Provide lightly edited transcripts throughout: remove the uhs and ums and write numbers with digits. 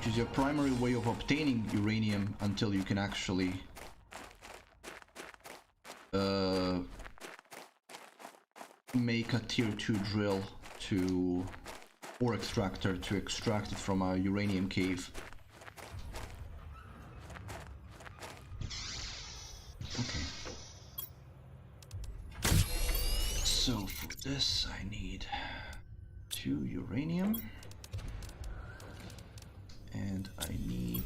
which is your primary way of obtaining uranium until you can actually make a tier 2 drill to or extractor to extract it from a uranium cave. Okay. So for this I need 2 uranium. And I need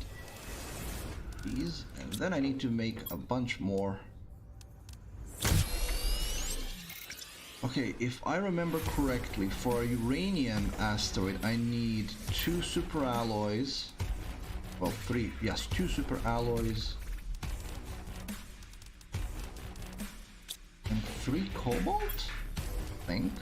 these, and then I need to make a bunch more. Okay, if I remember correctly, for a uranium asteroid I need 2 super alloys. Well, 3, yes, 2 super alloys. And 3 cobalt, I think.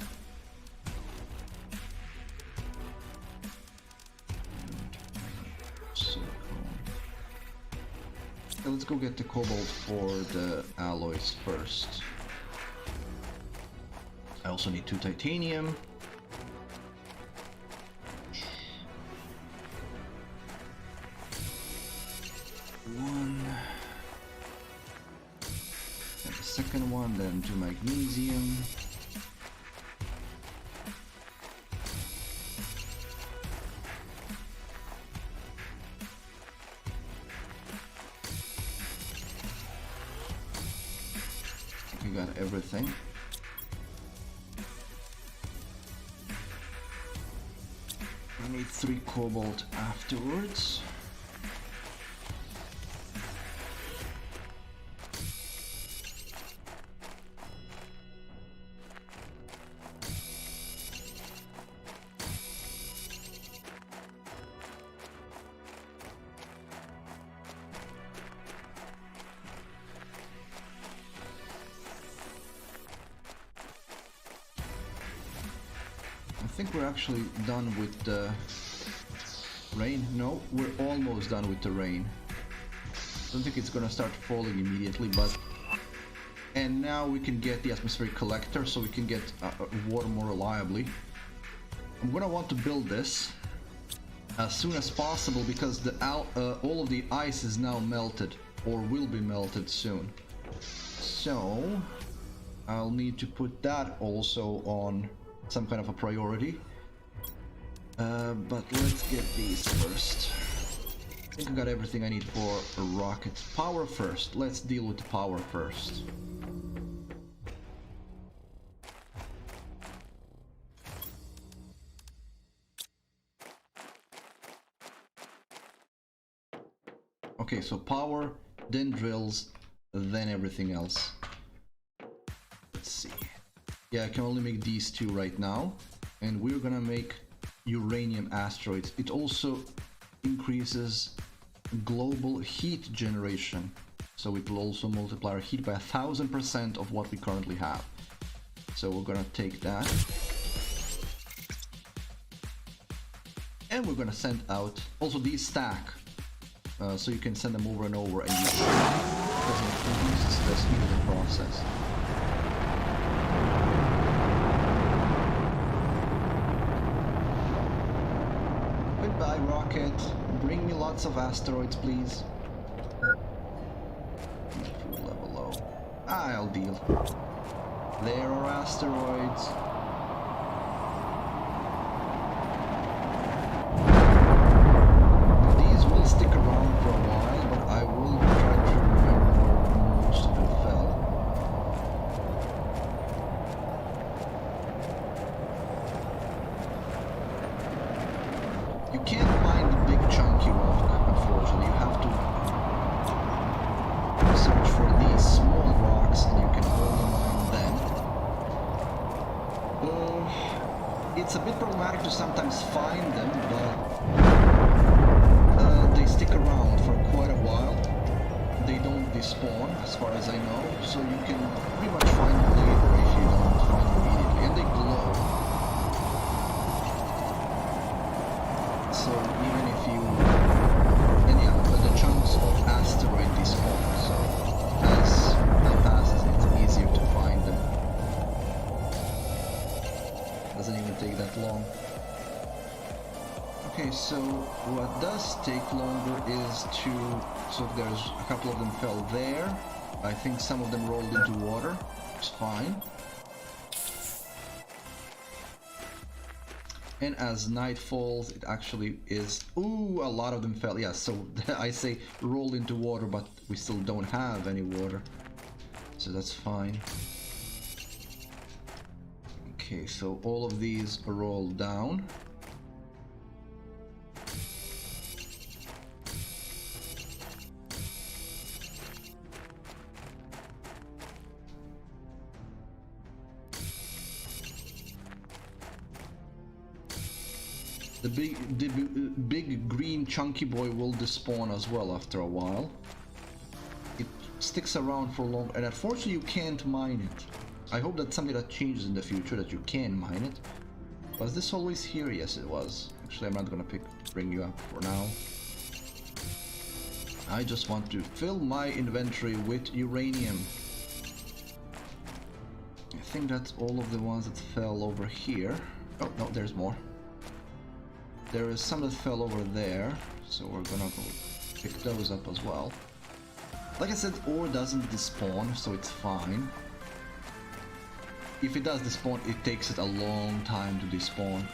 Let's go get the cobalt for the alloys first. I also need 2 titanium. One. And the second one, then 2 magnesium. Got everything. I need 3 cobalt afterwards. I think we're actually done with the rain. No, we're almost done with the rain. I don't think it's gonna start falling immediately, but... And now we can get the atmospheric collector, so we can get water more reliably. I'm gonna want to build this as soon as possible, because the all of the ice is now melted, or will be melted soon. So I'll need to put that also on some kind of a priority, but let's get these first. I think I got everything I need for a rocket. Power first. Let's deal with the power first. Okay, so power, then drills, then everything else. Let's see. Yeah, I can only make these 2 right now, and we're gonna make uranium asteroids. It also increases global heat generation, so it will also multiply our heat by 1000% of what we currently have. So we're gonna take that, and we're gonna send out also these stack, so you can send them over and over, and use because it reduces the speed of the process. Goodbye, rocket. Bring me lots of asteroids, please. Food level low. I'll deal. There are asteroids. These will stick around for a while, but I will try to remember where most of them fell. You can't find the big chunky rock, unfortunately. You have to search for these small rocks, and you can only mine them. It's a bit problematic to sometimes find them, but they stick around for quite a while. They don't despawn, as far as I know, so you can pretty much find them later if you don't find them immediately, and they glow. So even if you... And yeah, but the chunks of asteroid despawn, so as time passes it's easier to find them. Doesn't even take that long. Okay, so what does take longer is to... So there's a couple of them fell there. I think some of them rolled into water. It's fine. And as night falls, it actually is... Ooh, a lot of them fell. Yeah, so I say roll into water, but we still don't have any water. So that's fine. Okay, so all of these are rolled down. The big green chunky boy will despawn as well after a while. It sticks around for long, and unfortunately you can't mine it. I hope that's something that changes in the future, that you can mine it. Was this always here? Yes, it was. Actually, I'm not gonna bring you up for now. I just want to fill my inventory with uranium. I think that's all of the ones that fell over here. Oh, no, there's more. There is some that fell over there, so we're gonna go pick those up as well. Like I said, ore doesn't despawn, so it's fine. If it does despawn, it takes it a long time to despawn.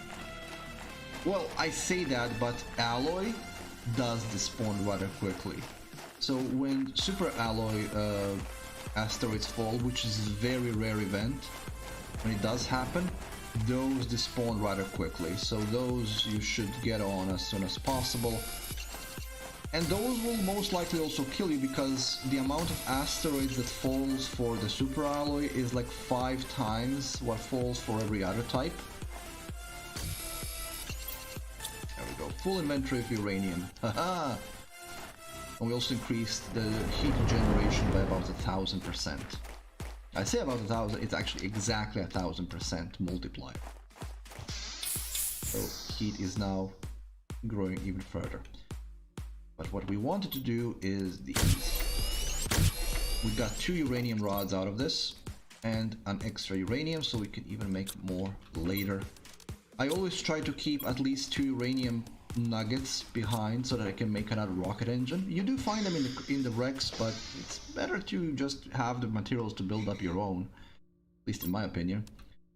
Well, I say that, but alloy does despawn rather quickly. So when super alloy asteroids fall, which is a very rare event, when it does happen, those despawn rather quickly. So those you should get on as soon as possible. And those will most likely also kill you, because the amount of asteroids that falls for the super alloy is like 5 times what falls for every other type. There we go, full inventory of uranium. Haha! And we also increased the heat generation by about 1000%. I say about 1000, it's actually exactly 1000% multiplier. So heat is now growing even further. But what we wanted to do is these. We got 2 uranium rods out of this, and an extra uranium, so we can even make more later. I always try to keep at least 2 uranium nuggets behind so that I can make another rocket engine. You do find them in the wrecks, but it's better to just have the materials to build up your own, at least in my opinion.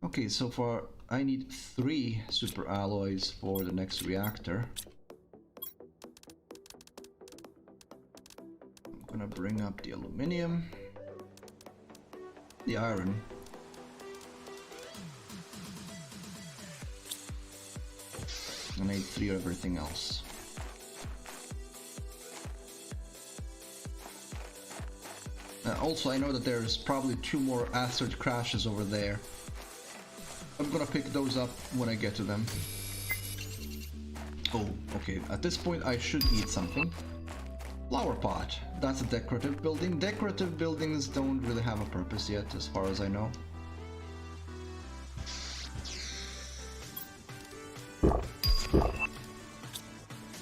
Okay, so far I need 3 super alloys for the next reactor. I'm gonna bring up the aluminium, the iron, and I need 3 of everything else. Also, I know that there's probably 2 more asteroid crashes over there. I'm gonna pick those up when I get to them. Oh, okay, at this point I should eat something. Flower pot. That's a decorative building. Decorative buildings don't really have a purpose yet, as far as I know.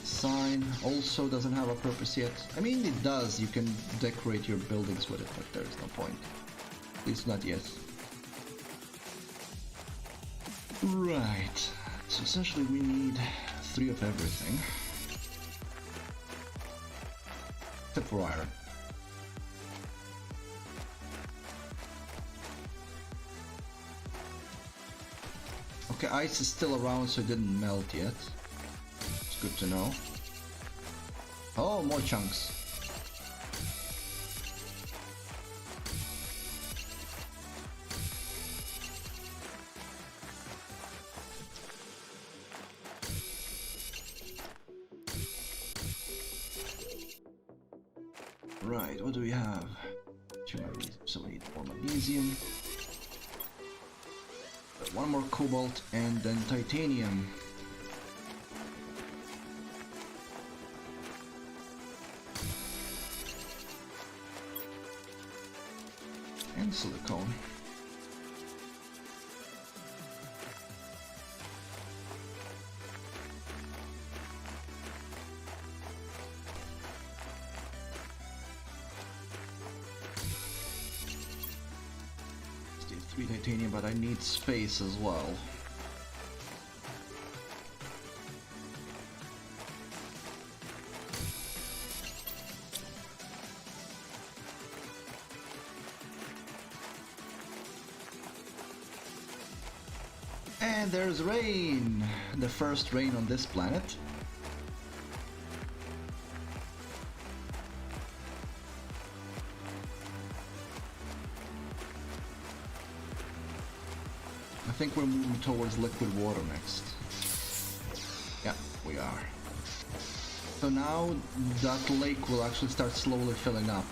Sign also doesn't have a purpose yet. I mean, it does. You can decorate your buildings with it, but there's no point. At least not yet. Right. So essentially we need 3 of everything. Except for iron. Okay, ice is still around, so it didn't melt yet. It's good to know. Oh, more chunks. Right, what do we have? 2 magnesium, so we need more magnesium. 1 more cobalt and then titanium. And silicone. Still 3 titanium, but I need space as well. And there's rain! The first rain on this planet. I think we're moving towards liquid water next. Yeah, we are. So now that lake will actually start slowly filling up.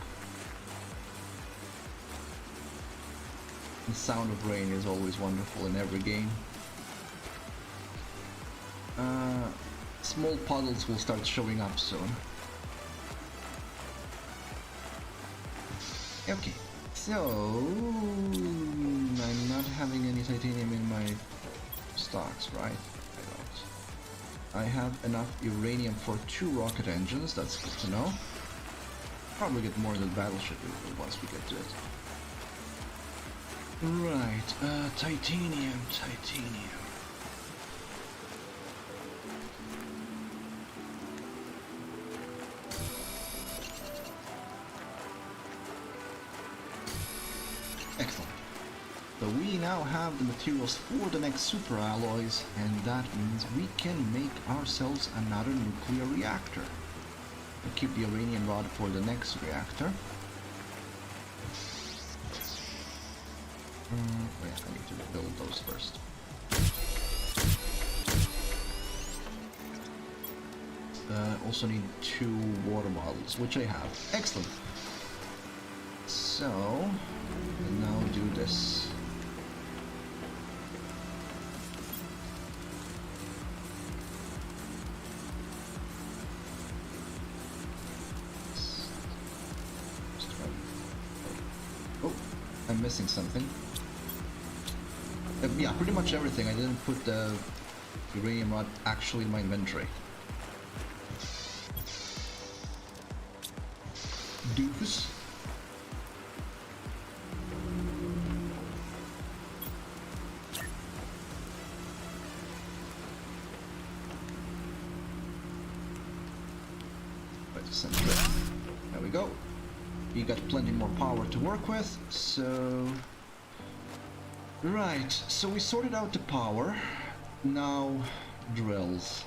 The sound of rain is always wonderful in every game. Small puddles will start showing up soon. Okay, so I'm not having any titanium in my stocks, right? I don't. I have enough uranium for 2 rocket engines, that's good to know. Probably get more than battleship once we get to it. Right, titanium. Excellent. So we now have the materials for the next super alloys, and that means we can make ourselves another nuclear reactor. We'll keep the uranium rod for the next reactor. Yeah, I need to build those first. Also need 2 water bottles, which I have. Excellent. So, we'll now do this. Oh, I'm missing something. Yeah, pretty much everything. I didn't put the uranium rod actually in my inventory. Doofus. Right, center. There we go. You got plenty more power to work with, so... Right, so we sorted out the power. Now, drills.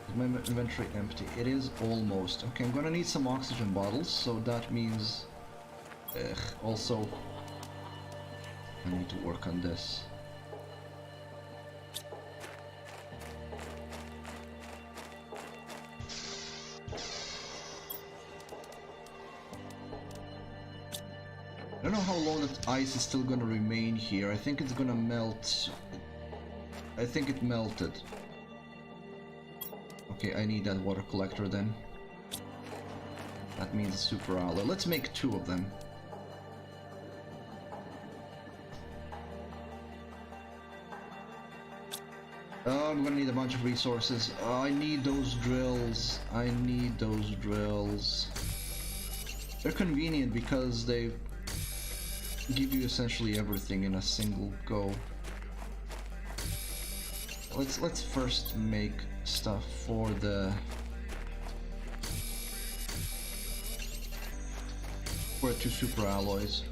Is my inventory empty? It is almost. Okay, I'm gonna need some oxygen bottles, so that means... also, I need to work on this. I don't know how long that ice is still gonna remain here. I think it's gonna melt. I think it melted. Okay, I need that water collector then. That means a super alloy. Let's make 2 of them. Oh, I'm gonna need a bunch of resources. Oh, I need those drills. I need those drills. They're convenient because they give you essentially everything in a single go. Let's first make stuff for the for 2 super alloys.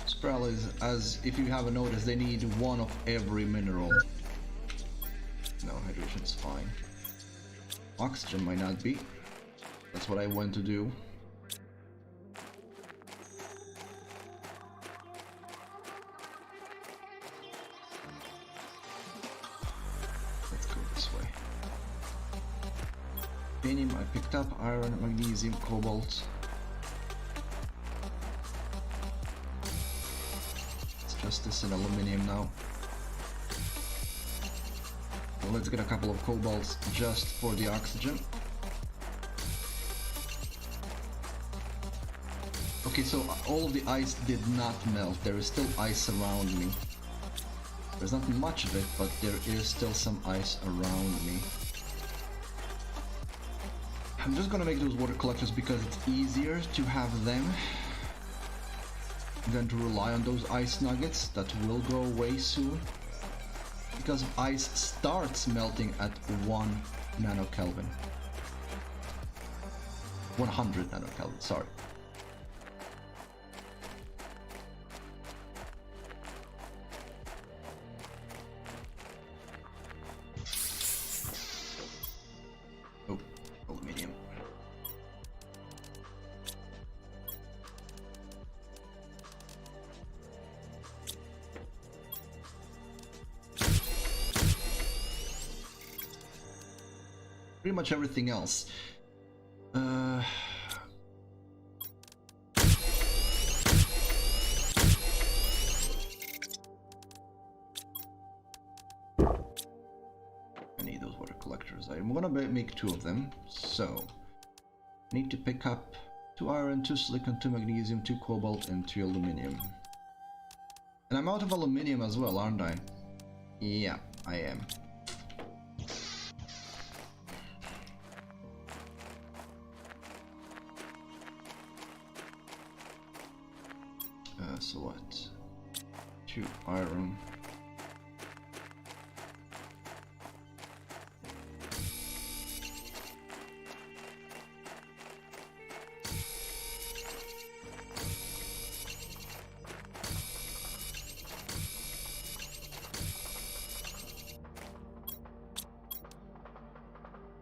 Super alloys, as if you haven't noticed, they need 1 of every mineral. No, hydrogen's fine. Oxygen might not be. That's what I want to do. Let's go this way. Uranium I picked up, iron, magnesium, cobalt. It's just this and aluminium now. So let's get a couple of cobalts just for the oxygen. Okay, so all of the ice did not melt. There is still ice around me. There's not much of it, but there is still some ice around me. I'm just gonna make those water collectors because it's easier to have them than to rely on those ice nuggets that will go away soon. Because ice starts melting at 1 nanokelvin. 100 nanokelvin, sorry. Oh, aluminium. Pretty much everything else. I need those water collectors. I'm gonna make 2 of them. So, I need to pick up 2 iron, 2 silicon, 2 magnesium, 2 cobalt, and 2 aluminium. And I'm out of aluminium as well, aren't I? Yeah, I am. So what? 2 iron.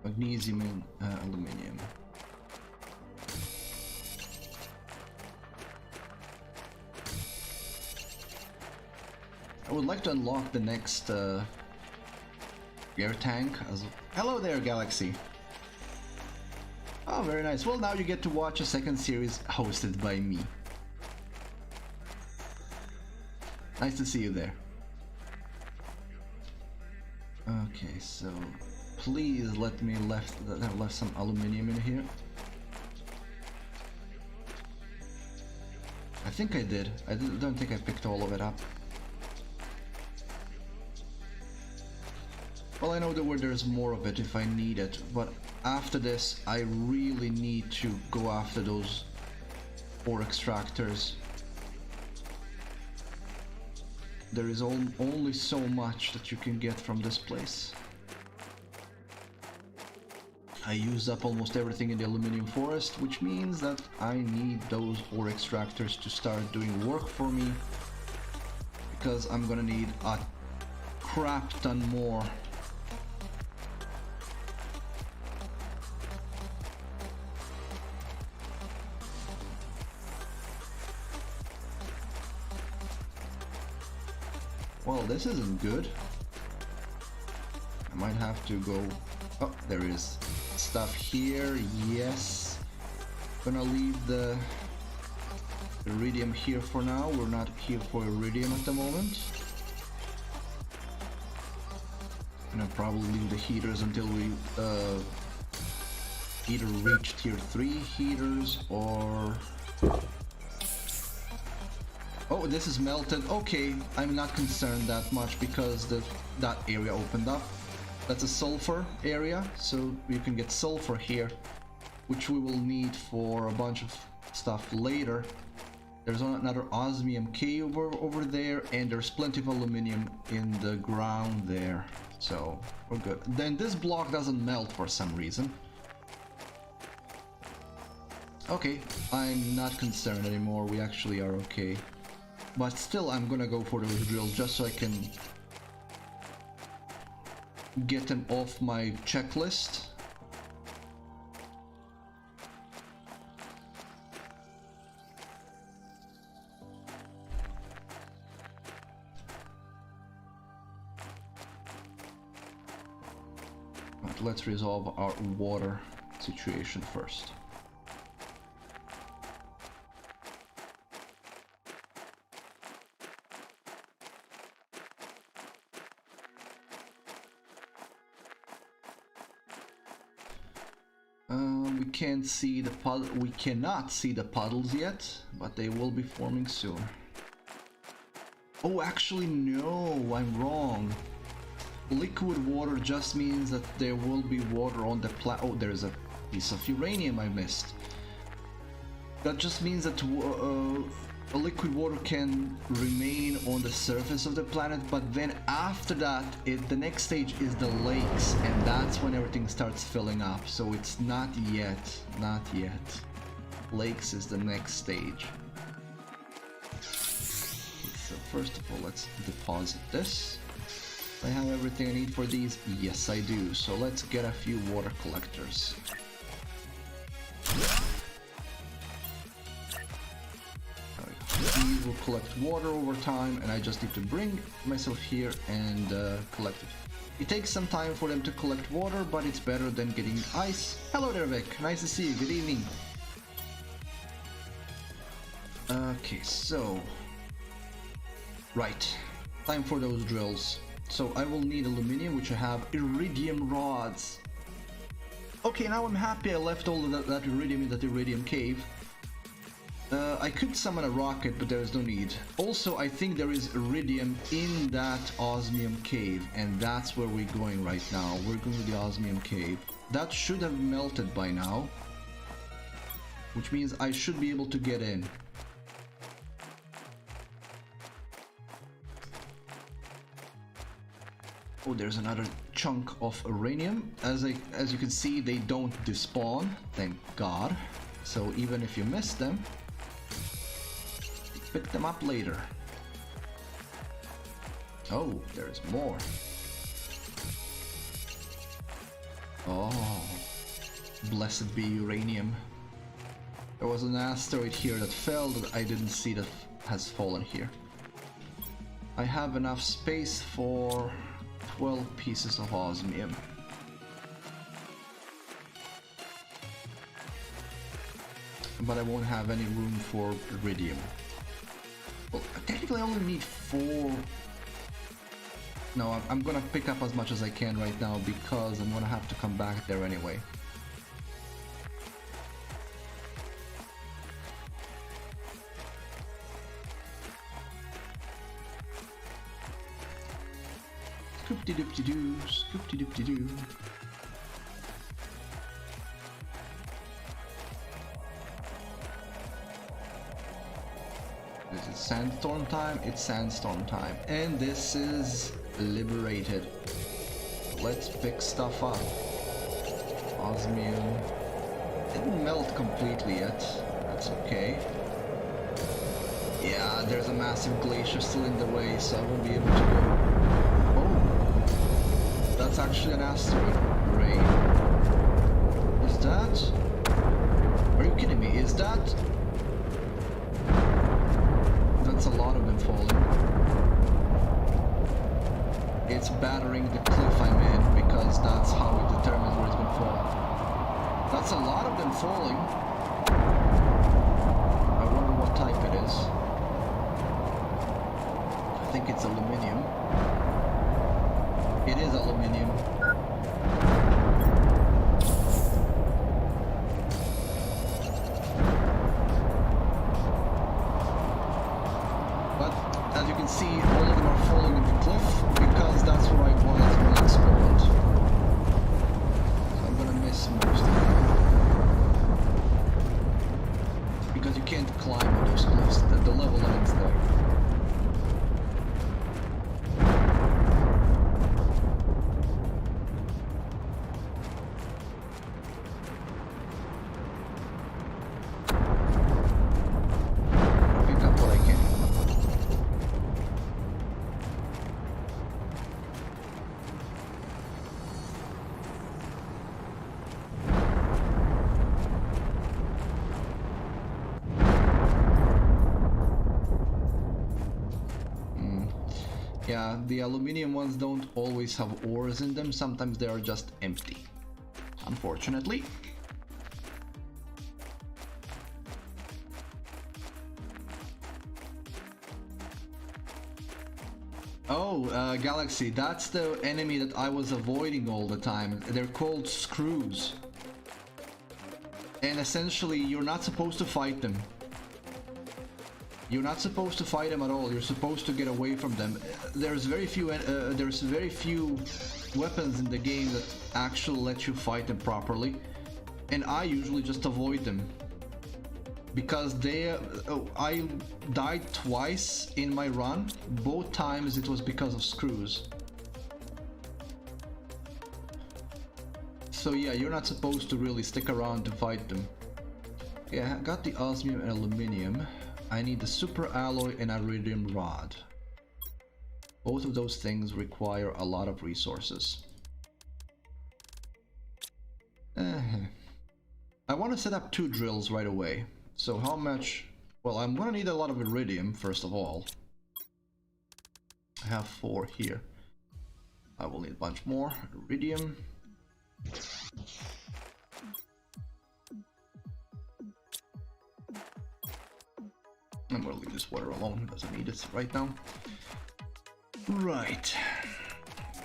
Magnesium and aluminium. I would like to unlock the next air tank as hello there, Galaxy. Oh, very nice. Well, now you get to watch a second series hosted by me. Nice to see you there. Okay, so please let me left some aluminium in here. I think I did. I don't think I picked all of it up. Well, I know that there's more of it if I need it, but after this I really need to go after those ore extractors. There is only so much that you can get from this place. I used up almost everything in the aluminium forest, which means that I need those ore extractors to start doing work for me, because I'm gonna need a crap ton more. Well, this isn't good. I might have to go... Oh, there is stuff here, yes. Gonna leave the iridium here for now. We're not here for iridium at the moment. Gonna probably leave the heaters until we either reach tier 3 heaters or... Oh, this is melted. Okay, I'm not concerned that much because that area opened up. That's a sulfur area, so you can get sulfur here, which we will need for a bunch of stuff later. There's another osmium cave over there, and there's plenty of aluminium in the ground there, so we're good. Then this block doesn't melt for some reason. Okay, I'm not concerned anymore. We actually are okay. But still, I'm gonna go for those drills just so I can get them off my checklist. But let's resolve our water situation first. We cannot see the puddles yet, but they will be forming soon. Oh, actually no, I'm wrong. Liquid water just means that there will be water on the oh, there's a piece of uranium I missed. That just means that liquid water can remain on the surface of the planet, but then after that, the next stage is the lakes, and that's when everything starts filling up. So it's not yet. Lakes is the next stage. So first of all, let's deposit this. Do I have everything I need for these? Yes, I do. So let's get a few water collectors. These will collect water over time, and I just need to bring myself here and collect it. It takes some time for them to collect water, but it's better than getting ice. Hello there, Vic. Nice to see you. Good evening. Okay, so... Right. Time for those drills. So I will need aluminium, which I have iridium rods. Okay, now I'm happy I left all of that iridium in that iridium cave. I could summon a rocket, but there is no need. Also, I think there is iridium in that osmium cave, and that's where we're going right now. We're going to the osmium cave. That should have melted by now, which means I should be able to get in. Oh, there's another chunk of uranium. As you can see, they don't despawn, thank God. So even if you miss them, pick them up later. Oh, there's more. Oh, blessed be uranium. There was an asteroid here that fell that I didn't see that has fallen here. I have enough space for 12 pieces of osmium. But I won't have any room for iridium. Well, technically I only need 4. No, I'm gonna pick up as much as I can right now because I'm gonna have to come back there anyway. Scoop-de-doop-de-doo, scoop-de-doop-de-doo. This is sandstorm time, it's sandstorm time. And this is liberated. Let's pick stuff up. Osmium. Didn't melt completely yet. That's okay. Yeah, there's a massive glacier still in the way, so I won't be able to go. Oh! That's actually an asteroid ray. Is that? Are you kidding me? Is that? That's a lot of them falling. It's battering the cliff I'm in because that's how it determines where it's gonna fall. That's a lot of them falling. I wonder what type it is. I think it's aluminium. It is aluminium. As you can see, all of them are falling in the cliff because that's where I was when I spawned. So I'm gonna miss most of them. Because you can't climb on those cliffs, the level ends there. Yeah, the aluminium ones don't always have ores in them, sometimes they are just empty. Unfortunately. Oh, Galaxy, that's the enemy that I was avoiding all the time. They're called screws. And essentially, you're not supposed to fight them. You're not supposed to fight them at all. You're supposed to get away from them. There's very few weapons in the game that actually let you fight them properly, and I usually just avoid them. because I died twice in my run. Both times it was because of screws. So yeah, you're not supposed to really stick around to fight them. Yeah, I got the osmium and aluminium. I need the super alloy and iridium rod. Both of those things require a lot of resources. I want to set up 2 drills right away. So how much? Well, I'm gonna need a lot of iridium first of all. I have 4 here. I will need a bunch more iridium. I'm gonna leave this water alone, doesn't need it right now. Right.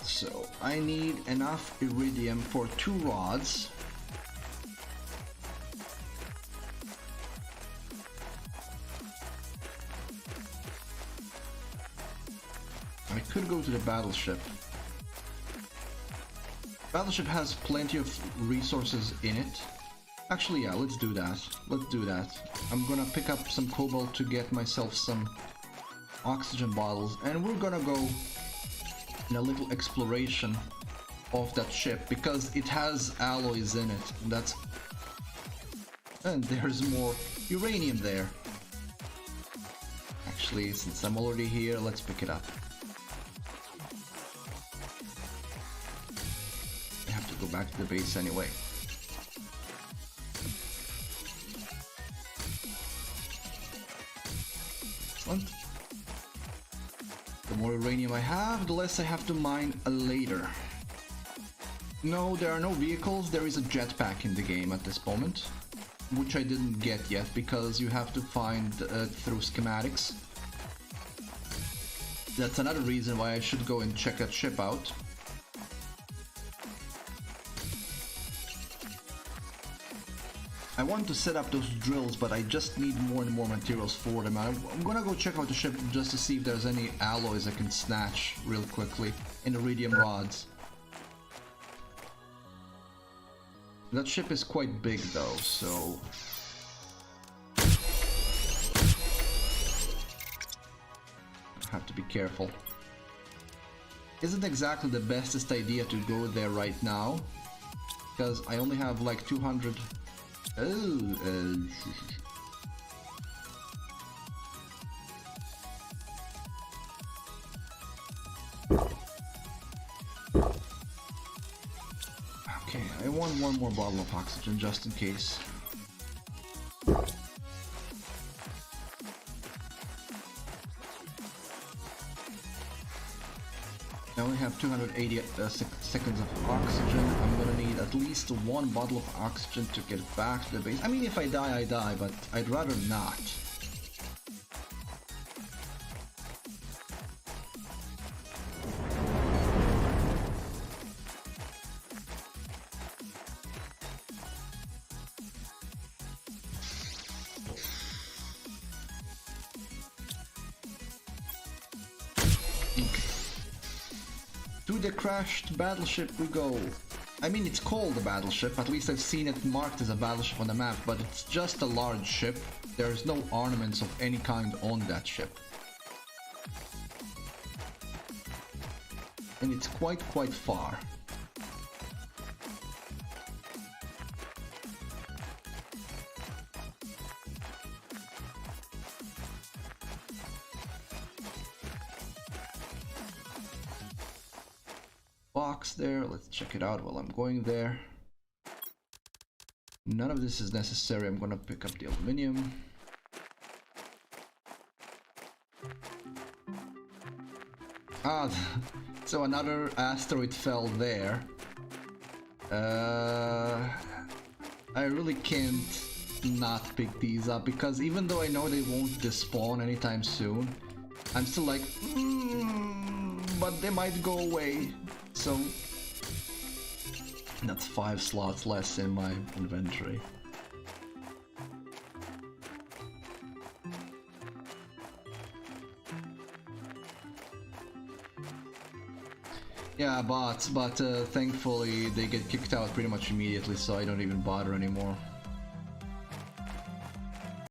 So I need enough iridium for 2 rods. I could go to the battleship. Battleship has plenty of resources in it. Actually, yeah, let's do that. Let's do that. I'm gonna pick up some cobalt to get myself some oxygen bottles, and we're gonna go in a little exploration of that ship because it has alloys in it. And there's more uranium there. Actually, since I'm already here, let's pick it up. I have to go back to the base anyway. Excellent. The more uranium I have, the less I have to mine later. No, there are no vehicles. There is a jetpack in the game at this moment, which I didn't get yet because you have to find through schematics. That's another reason why I should go and check that ship out. I want to set up those drills, but I just need more and more materials for them. I'm gonna go check out the ship just to see if there's any alloys I can snatch real quickly in iridium rods. That ship is quite big though, so... I have to be careful. Isn't exactly the bestest idea to go there right now, because I only have like 200... Okay, I want one more bottle of oxygen just in case. I only have 280 seconds of oxygen. I'm gonna need at least 1 bottle of oxygen to get back to the base. I mean, if I die, I die, but I'd rather not. To the crashed battleship we go. I mean, it's called a battleship, at least I've seen it marked as a battleship on the map, but it's just a large ship. There's no ornaments of any kind on that ship. And it's quite far. Box there, let's check it out while I'm going there. None of this is necessary. I'm gonna pick up the aluminium. Ah, so another asteroid fell there. I really can't not pick these up because even though I know they won't despawn anytime soon, I'm still like, but they might go away. So that's 5 slots less in my inventory. Yeah, bots, but thankfully they get kicked out pretty much immediately, so I don't even bother anymore.